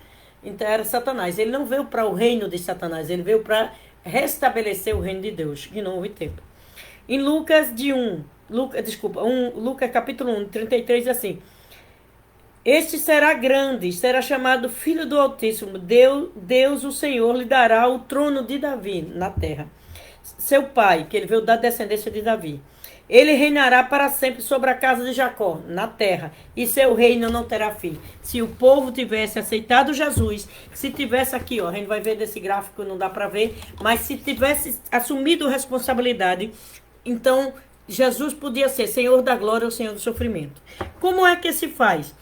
Então era Satanás. Ele não veio para o reino de Satanás, ele veio para restabelecer o reino de Deus, que não houve tempo. Em Lucas capítulo 1, 33, diz assim, este será grande, será chamado Filho do Altíssimo, Deus o Senhor lhe dará o trono de Davi na terra. Seu pai, que ele veio da descendência de Davi. Ele reinará para sempre sobre a casa de Jacó, na terra, e seu reino não terá fim. Se o povo tivesse aceitado Jesus, se tivesse aqui, ó, a gente vai ver desse gráfico, não dá para ver, mas se tivesse assumido responsabilidade, então Jesus podia ser Senhor da glória ou Senhor do sofrimento. Como é que se faz?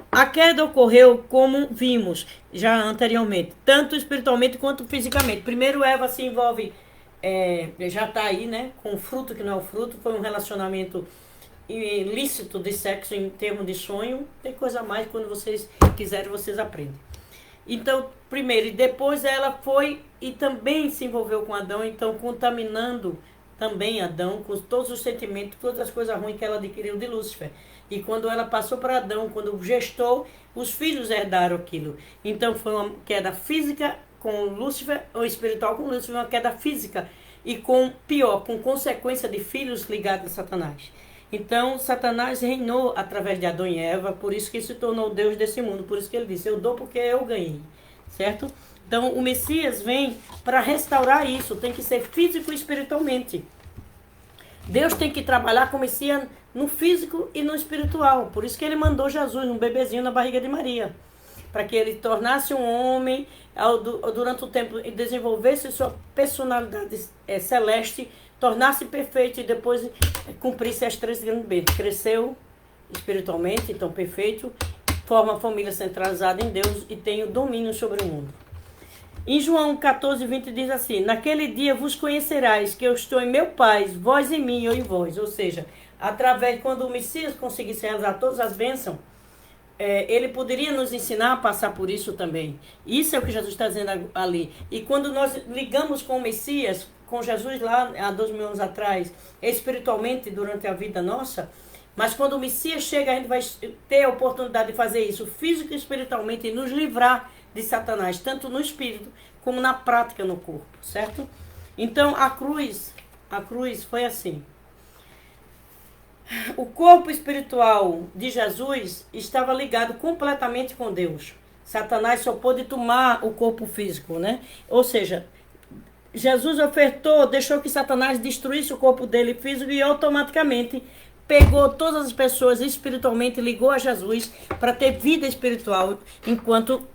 A queda ocorreu como vimos já anteriormente, tanto espiritualmente quanto fisicamente. Primeiro Eva se envolve... já está aí, né? Com o fruto que não é o fruto, foi um relacionamento ilícito de sexo em termos de sonho. Tem coisa a mais, quando vocês quiserem, vocês aprendem. Então, primeiro, e depois ela foi e também se envolveu com Adão, então contaminando também Adão com todos os sentimentos, todas as coisas ruins que ela adquiriu de Lúcifer. E quando ela passou para Adão, quando gestou, os filhos herdaram aquilo. Então foi uma queda física com Lúcifer, ou espiritual com Lúcifer, uma queda física, e com consequência de filhos ligados a Satanás. Então, Satanás reinou através de Adão e Eva, por isso que se tornou Deus desse mundo, por isso que ele disse, eu dou porque eu ganhei, certo? Então, o Messias vem para restaurar isso, tem que ser físico e espiritualmente. Deus tem que trabalhar com o Messias no físico e no espiritual, por isso que ele mandou Jesus, um bebezinho na barriga de Maria, para que ele tornasse um homem durante o tempo e desenvolvesse sua personalidade celeste, tornasse perfeito e depois cumprisse as 3 grandes bênçãos. Cresceu espiritualmente, então perfeito, forma a família centralizada em Deus e tem o domínio sobre o mundo. Em João 14, 20 diz assim: naquele dia vos conhecerás que eu estou em meu Pai, vós em mim, eu em vós. Ou seja, através, quando o Messias conseguisse realizar todas as bênçãos, ele poderia nos ensinar a passar por isso também. Isso é o que Jesus está dizendo ali. E quando nós ligamos com o Messias, com Jesus lá há 2000 anos atrás, espiritualmente durante a vida nossa, mas quando o Messias chega, a gente vai ter a oportunidade de fazer isso físico e espiritualmente e nos livrar de Satanás, tanto no espírito como na prática no corpo, certo? Então a cruz foi assim. O corpo espiritual de Jesus estava ligado completamente com Deus. Satanás só pôde tomar o corpo físico, né? Ou seja, Jesus ofertou, deixou que Satanás destruísse o corpo dele físico e automaticamente pegou todas as pessoas espiritualmente, ligou a Jesus para ter vida espiritual enquanto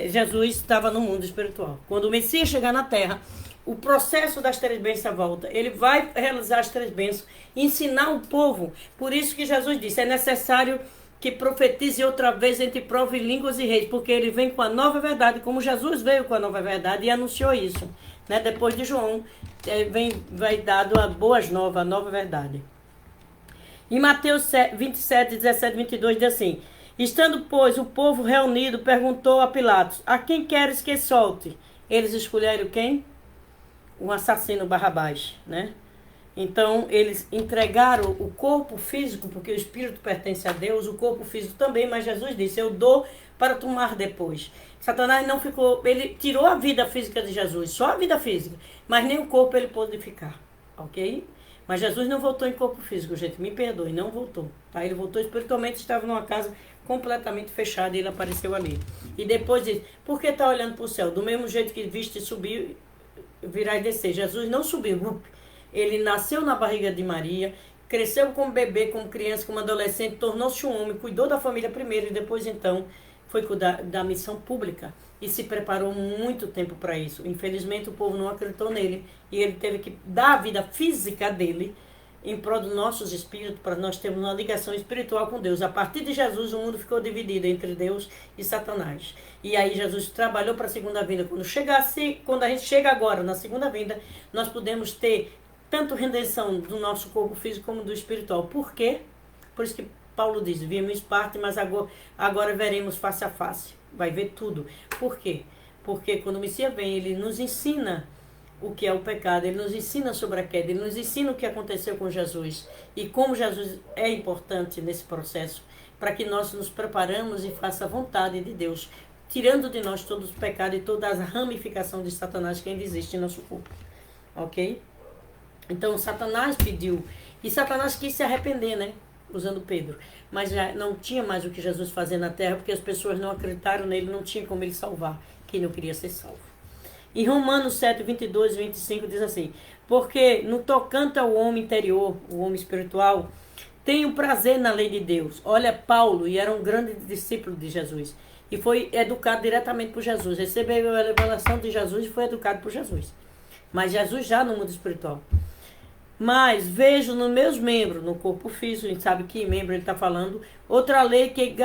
Jesus estava no mundo espiritual. Quando o Messias chegar na terra, o processo das 3 bênçãos volta. Ele vai realizar as 3 bênçãos, ensinar o povo. Por isso que Jesus disse, é necessário que profetize outra vez entre prova e línguas e reis, porque ele vem com a nova verdade, como Jesus veio com a nova verdade e anunciou isso. Né? Depois de João, vai dado a boas novas, a nova verdade. Em Mateus 27, 17, 22 diz assim: estando, pois, o povo reunido, perguntou a Pilatos: a quem queres que solte? Eles escolheram quem? O assassino Barrabás, né? Então, eles entregaram o corpo físico, porque o espírito pertence a Deus, o corpo físico também, mas Jesus disse, eu dou para tomar depois. Satanás não ficou, ele tirou a vida física de Jesus, só a vida física, mas nem o corpo ele pôde ficar, ok? Mas Jesus não voltou em corpo físico, gente, me perdoe, não voltou, tá? Ele voltou espiritualmente, estava numa casa completamente fechada e ele apareceu ali. E depois disse, por que está olhando para o céu? Do mesmo jeito que viste e subiu, virá e descer. Jesus não subiu, ele nasceu na barriga de Maria, cresceu como bebê, como criança, como adolescente, tornou-se um homem, cuidou da família primeiro e depois então foi cuidar da missão pública e se preparou muito tempo para isso. Infelizmente o povo não acreditou nele e ele teve que dar a vida física dele em prol dos nossos espíritos, para nós termos uma ligação espiritual com Deus. A partir de Jesus, o mundo ficou dividido entre Deus e Satanás. E aí Jesus trabalhou para a segunda vinda. Quando a gente chega agora na segunda vinda, nós podemos ter tanto redenção do nosso corpo físico como do espiritual. Por quê? Por isso que Paulo diz, vimos parte, mas agora veremos face a face. Vai ver tudo. Por quê? Porque quando o Messias vem, ele nos ensina o que é o pecado, ele nos ensina sobre a queda, ele nos ensina o que aconteceu com Jesus e como Jesus é importante nesse processo, para que nós nos preparamos e faça a vontade de Deus, tirando de nós todos os pecados e toda a ramificação de Satanás que ainda existe em nosso corpo. Ok? Então Satanás pediu, e Satanás quis se arrepender, né? Usando Pedro, mas já não tinha mais o que Jesus fazer na terra, porque as pessoas não acreditaram nele, não tinha como ele salvar quem não queria ser salvo. Em Romanos 7, 22 e 25 diz assim, porque no tocante ao homem interior, o homem espiritual, tenho prazer na lei de Deus. Olha, Paulo, e era um grande discípulo de Jesus, e foi educado diretamente por Jesus, recebeu a revelação de Jesus e foi educado por Jesus, mas Jesus já no mundo espiritual. Mas vejo nos meus membros, no corpo físico, a gente sabe que membro ele está falando, outra lei que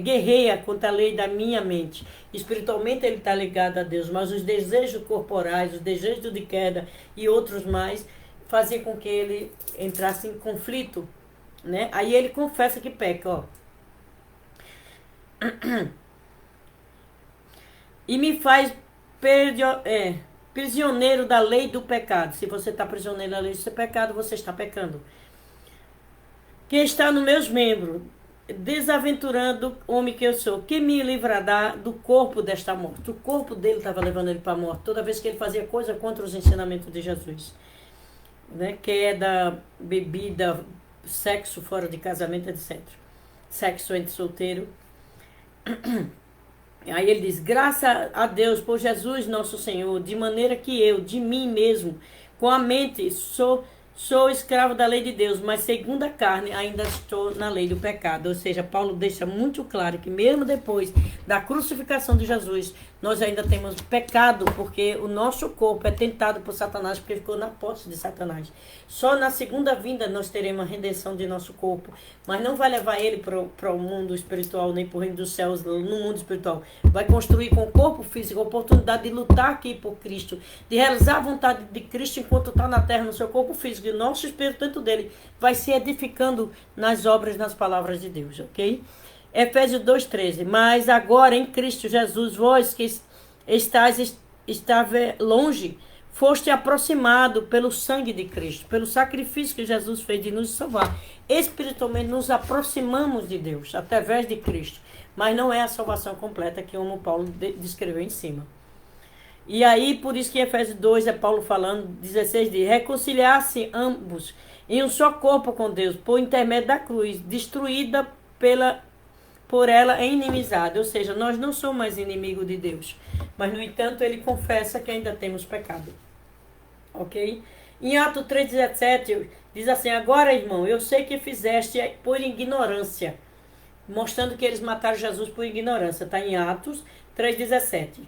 guerreia contra a lei da minha mente. Espiritualmente ele está ligado a Deus, mas os desejos corporais, os desejos de queda e outros mais, faziam com que ele entrasse em conflito, né? Aí ele confessa que peca, ó. E me faz prisioneiro da lei do pecado. Se você está prisioneiro da lei do seu pecado, você está pecando. Que está nos meus membros, desaventurando homem que eu sou, que me livrará do corpo desta morte. O corpo dele estava levando ele para a morte, toda vez que ele fazia coisa contra os ensinamentos de Jesus. Né? Queda, bebida, sexo fora de casamento, etc. Sexo entre solteiro. Aí ele diz, graças a Deus por Jesus nosso Senhor, de maneira que eu, de mim mesmo, com a mente, sou escravo da lei de Deus, mas segundo a carne ainda estou na lei do pecado. Ou seja, Paulo deixa muito claro que mesmo depois da crucificação de Jesus, nós ainda temos pecado, porque o nosso corpo é tentado por Satanás, porque ficou na posse de Satanás. Só na segunda vinda nós teremos a redenção de nosso corpo, mas não vai levar ele para o mundo espiritual, nem para o reino dos céus, no mundo espiritual. Vai construir com o corpo físico a oportunidade de lutar aqui por Cristo, de realizar a vontade de Cristo enquanto está na terra, no seu corpo físico. E o nosso espírito, dentro dele, vai se edificando nas obras, nas palavras de Deus, ok? Efésios 2,13. Mas agora em Cristo Jesus, vós que estáis longe, foste aproximado pelo sangue de Cristo, pelo sacrifício que Jesus fez de nos salvar. Espiritualmente nos aproximamos de Deus, através de Cristo. Mas não é a salvação completa que o Paulo descreveu em cima. E aí, por isso que em Efésios 2 é Paulo falando, 16 diz, reconciliar-se ambos em um só corpo com Deus, por intermédio da cruz, destruída por ela é inimizade, ou seja, nós não somos mais inimigos de Deus, mas no entanto ele confessa que ainda temos pecado, ok? Em Atos 3,17 diz assim, agora irmão, eu sei que fizeste por ignorância, mostrando que eles mataram Jesus por ignorância, está em Atos 3,17,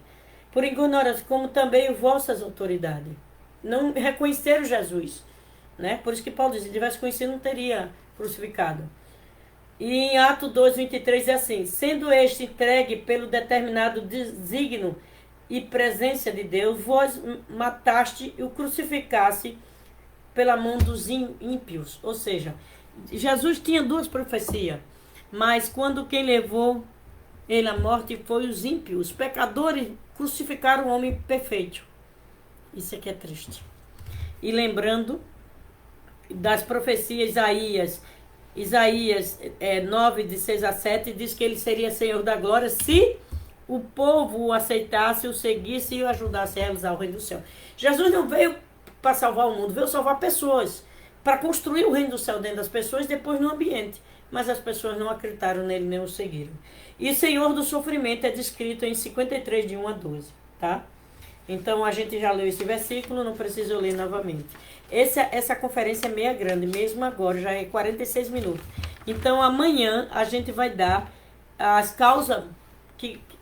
por ignorância, como também vossas autoridades, não reconheceram Jesus, né? Por isso que Paulo diz, se tivesse conhecido não teria crucificado. E em Atos 2,23 é assim, sendo este entregue pelo determinado desígnio e presença de Deus, vós mataste e o crucificaste pela mão dos ímpios. Ou seja, Jesus tinha duas profecias, mas quando quem levou ele à morte foi os ímpios. Os pecadores crucificaram o homem perfeito. Isso aqui é triste. E lembrando das profecias Isaías 9, de 6 a 7, diz que ele seria Senhor da glória se o povo o aceitasse, o seguisse e o ajudasse a realizar o reino do céu. Jesus não veio para salvar o mundo, veio salvar pessoas, para construir o reino do céu dentro das pessoas e depois no ambiente. Mas as pessoas não acreditaram nele nem o seguiram. E Senhor do sofrimento é descrito em 53, de 1 a 12, tá? Então a gente já leu esse versículo, não preciso ler novamente. Essa conferência é meia grande, mesmo agora, já é 46 minutos. Então amanhã a gente vai dar as causas,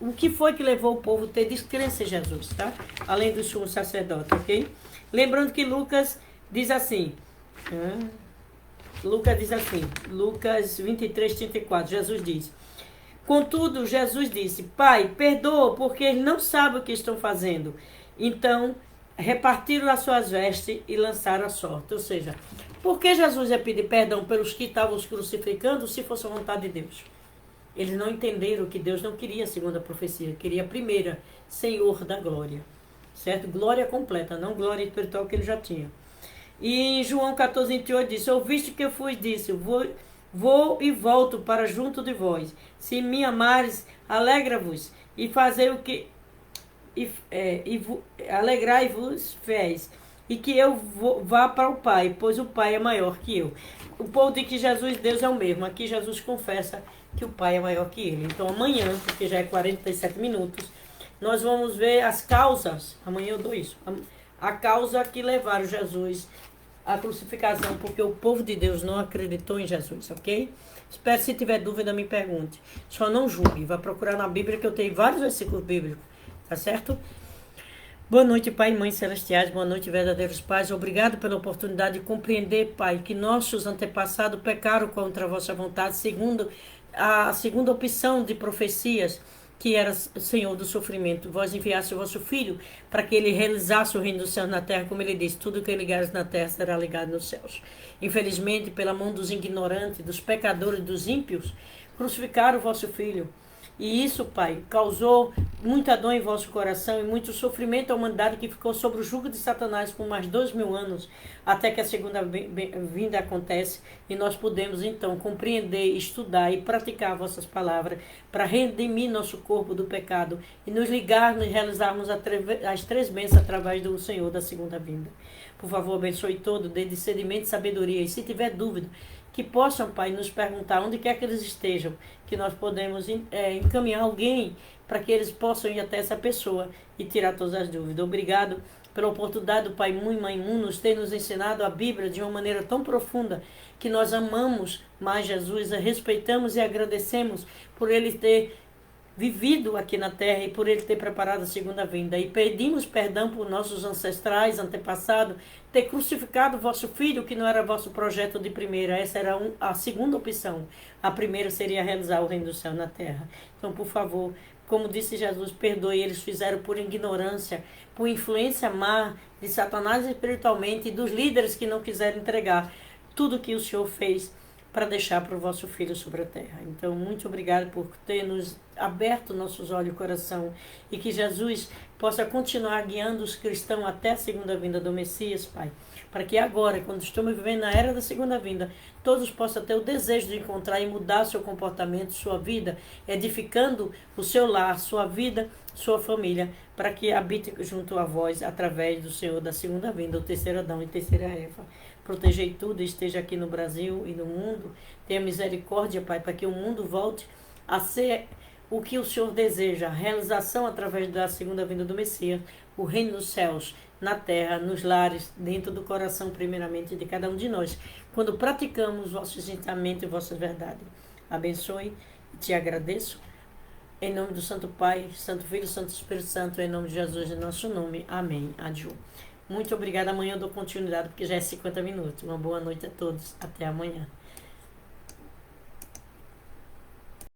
o que foi que levou o povo a ter descrença em Jesus, tá? Além do sumo sacerdote, ok? Lembrando que Lucas diz assim, Lucas 23, 34, Jesus diz, contudo, Jesus disse, Pai, perdoa, porque eles não sabem o que estão fazendo. Então, repartiram as suas vestes e lançaram a sorte. Ou seja, por que Jesus ia pedir perdão pelos que estavam os crucificando se fosse a vontade de Deus? Eles não entenderam que Deus não queria a segunda profecia, queria a primeira, Senhor da glória. Certo? Glória completa, não glória espiritual que ele já tinha. E João 14, 28 diz, ouviste que eu fui disse, vou e volto para junto de vós. Se me amares, alegra-vos e fazei o que... alegrai-vos fés, e que eu vá para o Pai, pois o Pai é maior que eu. O povo diz que Jesus, Deus é o mesmo. Aqui Jesus confessa que o Pai é maior que ele. Então amanhã, porque já é 47 minutos, nós vamos ver as causas. Amanhã eu dou isso. A causa que levaram Jesus à crucificação, porque o povo de Deus não acreditou em Jesus, ok? Espero, se tiver dúvida, me pergunte. Só não julgue. Vá procurar na Bíblia, que eu tenho vários versículos bíblicos. Tá certo? Boa noite, Pai e Mãe Celestiais. Boa noite, verdadeiros pais. Obrigado pela oportunidade de compreender, Pai, que nossos antepassados pecaram contra a vossa vontade, segundo a segunda opção de profecias, que era Senhor do sofrimento. Vós enviaste o vosso Filho para que ele realizasse o reino dos céus na terra, como ele disse, tudo que ligares na terra será ligado nos céus. Infelizmente, pela mão dos ignorantes, dos pecadores, dos ímpios, crucificaram o vosso Filho. E isso, Pai, causou muita dor em vosso coração e muito sofrimento à humanidade, que ficou sob o jugo de Satanás por mais 2000 anos, até que a segunda vinda acontece e nós podemos então compreender, estudar e praticar vossas palavras para redimir nosso corpo do pecado e nos ligarmos e realizarmos as 3 bênçãos através do Senhor da segunda vinda. Por favor, abençoe todo, dê discernimento e sabedoria. E se tiver dúvida, que possam, Pai, nos perguntar onde quer que eles estejam, que nós podemos encaminhar alguém para que eles possam ir até essa pessoa e tirar todas as dúvidas. Obrigado pela oportunidade do Pai Mãe nos ter nos ensinado a Bíblia de uma maneira tão profunda, que nós amamos mais Jesus, respeitamos e agradecemos por ele ter vivido aqui na terra e por Ele ter preparado a segunda vinda. E pedimos perdão por nossos ancestrais, antepassados, ter crucificado vosso filho, que não era vosso projeto de primeira. Essa era a segunda opção. A primeira seria realizar o reino do céu na terra. Então, por favor, como disse Jesus, perdoe. Eles fizeram por ignorância, por influência má de Satanás espiritualmente e dos líderes que não quiseram entregar tudo que o Senhor fez para deixar para o vosso Filho sobre a terra. Então, muito obrigado por ter nos aberto nossos olhos e coração e que Jesus possa continuar guiando os cristãos até a segunda vinda do Messias, Pai. Para que agora, quando estamos vivendo na era da segunda vinda, todos possam ter o desejo de encontrar e mudar seu comportamento, sua vida, edificando o seu lar, sua vida, sua família, para que habite junto a vós através do Senhor da segunda vinda, o terceiro Adão e terceira Eva. Protegei tudo, esteja aqui no Brasil e no mundo. Tenha misericórdia, Pai, para que o mundo volte a ser o que o Senhor deseja, a realização através da segunda vinda do Messias, o reino dos céus, na terra, nos lares, dentro do coração, primeiramente, de cada um de nós, quando praticamos vossos ensinamentos e vossa verdade. Abençoe e te agradeço. Em nome do Santo Pai, Santo Filho, Santo Espírito Santo, em nome de Jesus, em nosso nome. Amém. Adiós. Muito obrigada. Amanhã eu dou continuidade, porque já é 50 minutos. Uma boa noite a todos. Até amanhã.